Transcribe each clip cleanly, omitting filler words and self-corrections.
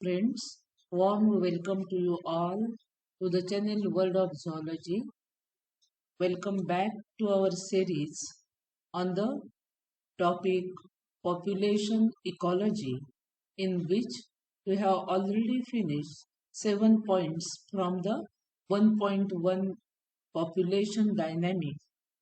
Friends, warm welcome to you all to the channel World of Zoology. Welcome back to our series on the topic population ecology, in which we have already finished 7 points from the 1.1 population dynamic,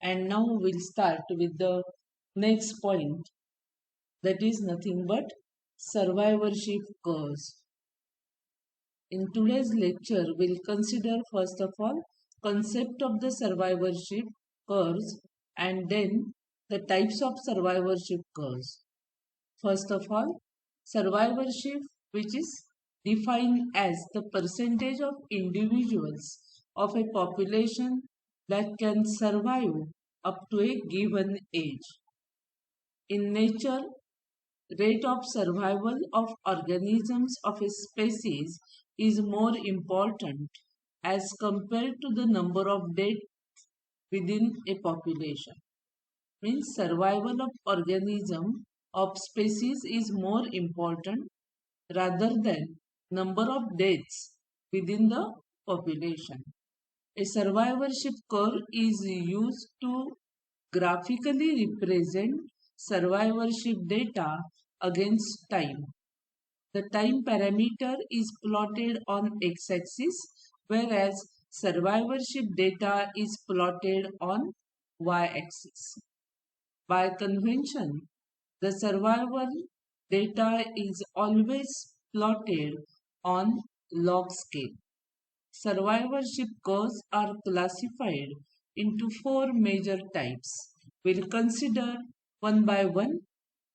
and now we'll start with the next point, that is nothing but survivorship curves. In today's lecture, we'll consider first of all concept of the survivorship curves and then the types of survivorship curves. First of all, survivorship, which is defined as the percentage of individuals of a population that can survive up to a given age. In nature, rate of survival of organisms of a species is more important as compared to the number of dead within a population. Means survival of organism of species is more important rather than number of deaths within the population. A survivorship curve is used to graphically represent survivorship data against time. The time parameter is plotted on x-axis, whereas survivorship data is plotted on y-axis. By convention, the survival data is always plotted on log scale. Survivorship curves are classified into four major types. We'll consider one by one.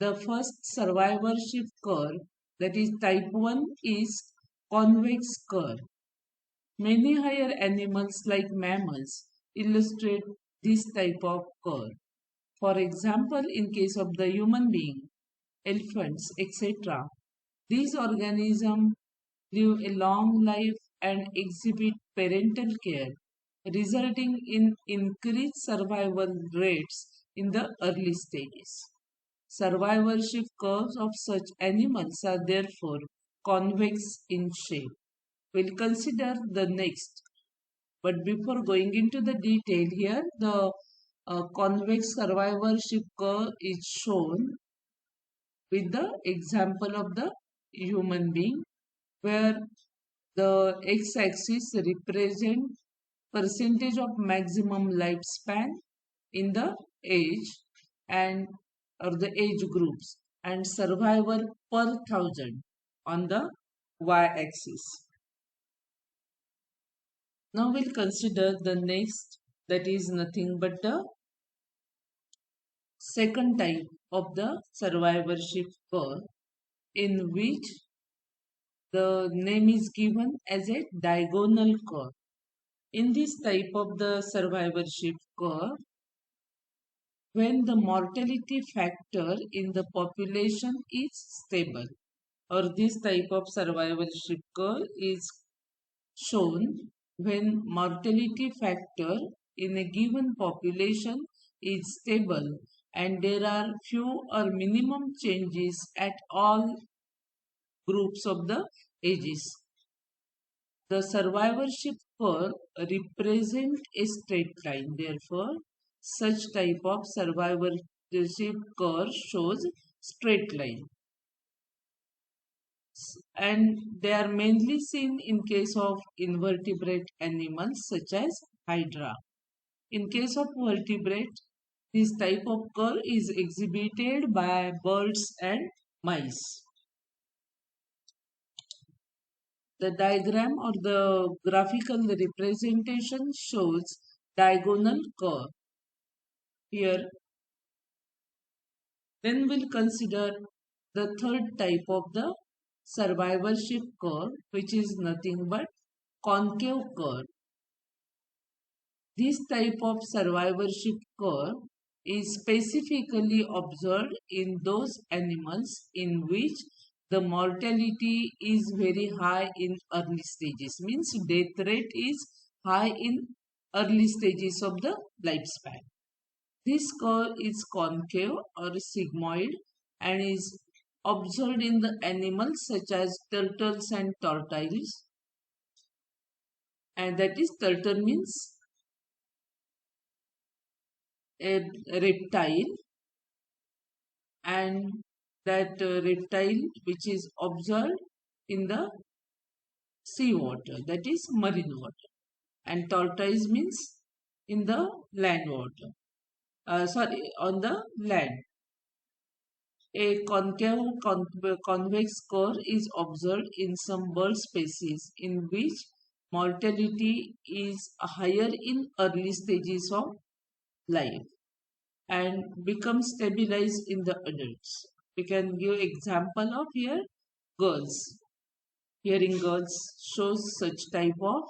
The first survivorship curve, that is type 1, is convex curve. Many higher animals like mammals illustrate this type of curve. For example, in case of the human being, elephants, etc., these organisms live a long life and exhibit parental care, resulting in increased survival rates in the early stages. Survivorship curves of such animals are therefore convex in shape. We'll consider the next. But before going into the detail here, the convex survivorship curve is shown with the example of the human being, where the x-axis represent percentage of maximum lifespan in the age and or the age groups, and survival per thousand on the y-axis. Now we'll consider the next, that is nothing but the second type of the survivorship curve, in which the name is given as a diagonal curve. In this type of the survivorship curve, when the mortality factor in the population is stable, or this type of survivorship curve is shown when mortality factor in a given population is stable and there are few or minimum changes at all groups of the ages. The survivorship curve represent a straight line. Therefore, such type of survivorship curve shows straight line. And they are mainly seen in case of invertebrate animals such as hydra. In case of vertebrate, this type of curve is exhibited by birds and mice. The diagram or the graphical representation shows diagonal curve. Here, then we'll consider the third type of the survivorship curve, which is nothing but concave curve. This type of survivorship curve is specifically observed in those animals in which the mortality is very high in early stages, means death rate is high in early stages of the lifespan. This curve is concave or sigmoid and is observed in the animals such as turtles and tortoises. And that is, turtle means a reptile, and that reptile which is observed in the sea water, that is marine water. And tortoise means in the land water, on the land. A concave convex curve is observed in some bird species in which mortality is higher in early stages of life and becomes stabilized in the adults. We can give example of here girls. Hearing girls shows such type of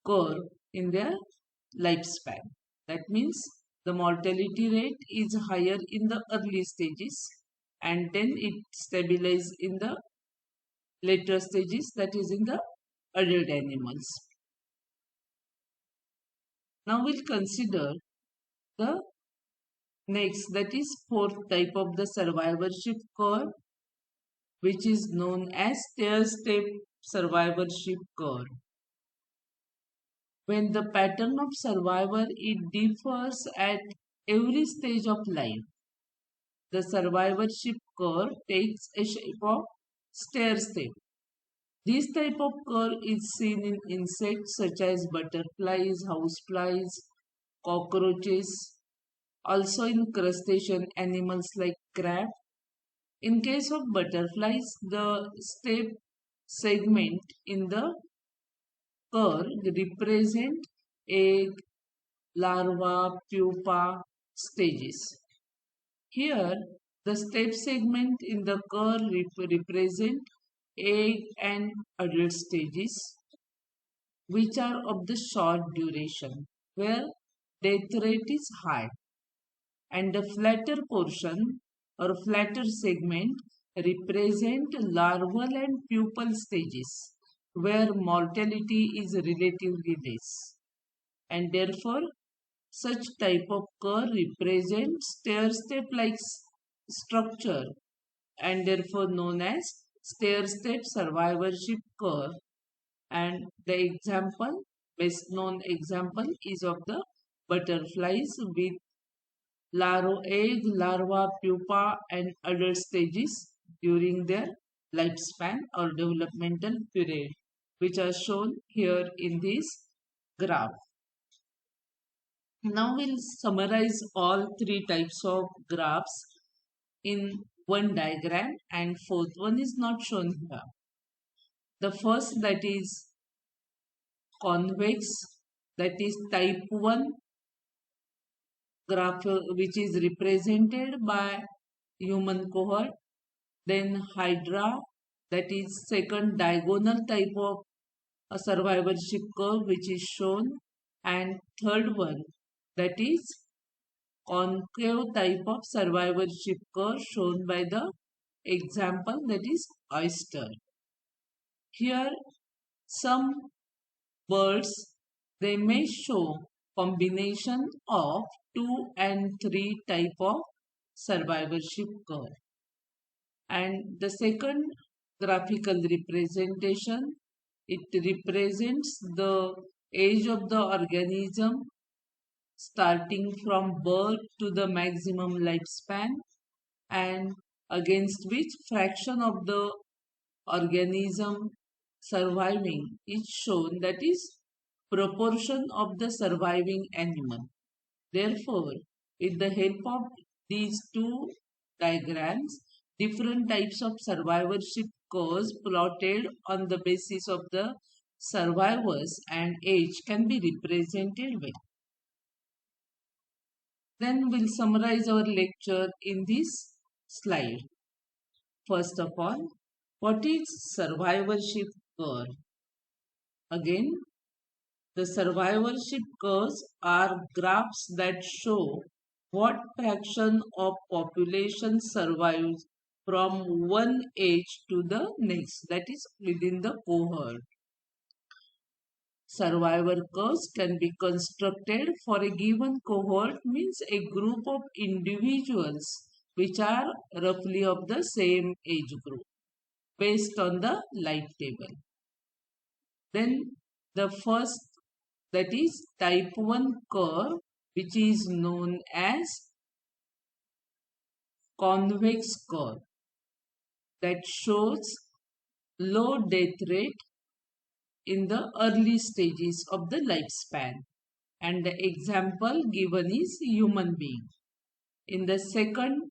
curve in their lifespan. That means the mortality rate is higher in the early stages and then it stabilizes in the later stages, that is in the adult animals. Now we'll consider the next, that is fourth type of the survivorship curve, which is known as stair-step survivorship curve. When the pattern of survival it differs at every stage of life, the survivorship curve takes a shape of stair step. This type of curve is seen in insects such as butterflies, houseflies, cockroaches, also in crustacean animals like crab. In case of butterflies, the step segment in the curve represent egg, larva, pupa stages. Here, the step segment in the curve represent egg and adult stages, which are of the short duration, where death rate is high, and the flatter portion or flatter segment represent larval and pupal stages, where mortality is relatively less, and therefore such type of curve represents stair-step like structure and therefore known as stair-step survivorship curve. And the example, best known example is of the butterflies with egg, larva, pupa and adult stages during their lifespan or developmental period, which are shown here in this graph. Now we'll summarize all three types of graphs in one diagram, and fourth one is not shown here. The first, that is convex, that is type 1 graph, which is represented by human cohort. Then hydra, that is second diagonal type of a survivorship curve, which is shown. And third one, that is concave type of survivorship curve, shown by the example, that is oyster. Here some birds, they may show combination of 2 and 3 type of survivorship curve. And the second graphical representation, it represents the age of the organism starting from birth to the maximum lifespan, and against which fraction of the organism surviving is shown, that is proportion of the surviving animal. Therefore, with the help of these two diagrams, different types of survivorship curves plotted on the basis of the survivors and age can be represented well. Then we'll summarize our lecture in this slide. First of all, what is survivorship curve? Again, the survivorship curves are graphs that show what fraction of population survives from one age to the next, that is within the cohort. Survivor curves can be constructed for a given cohort, means a group of individuals which are roughly of the same age group based on the life table. Then the first, that is type 1 curve, which is known as convex curve, that shows low death rate in the early stages of the lifespan, and the example given is human being. In the second,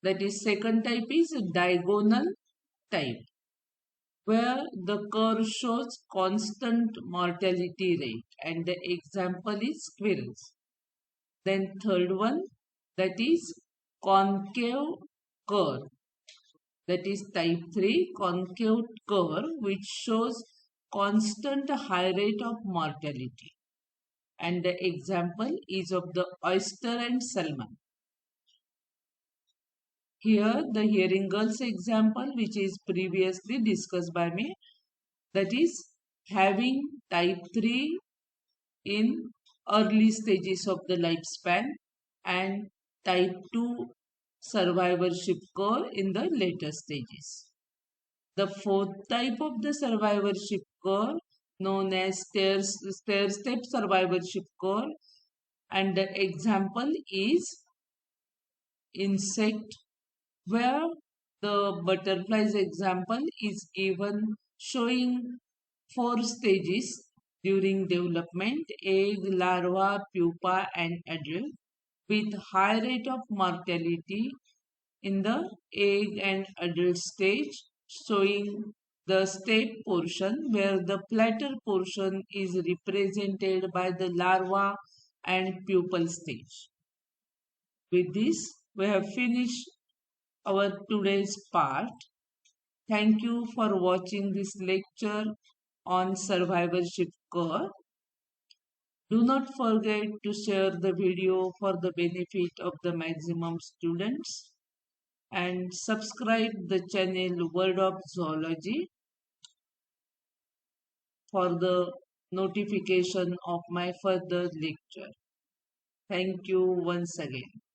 that is second type is diagonal type, where the curve shows constant mortality rate, and the example is squirrels. Then third one, that is concave curve, that is type 3 concave curve, which shows constant high rate of mortality, and the example is of the oyster and salmon. Here the hearing girls example, which is previously discussed by me, that is having type 3 in early stages of the lifespan and type 2 survivorship curve in the later stages. The fourth type of the survivorship curve, known as stair-step survivorship curve, and the example is insect, where the butterfly's example is given showing 4 stages during development: egg, larva, pupa and adult, with high rate of mortality in the egg and adult stage, showing the step portion where the platter portion is represented by the larva and pupal stage. With this, we have finished our today's part. Thank you for watching this lecture on survivorship curve. Do not forget to share the video for the benefit of the maximum students, and subscribe the channel World of Zoology for the notification of my further lecture. Thank you once again.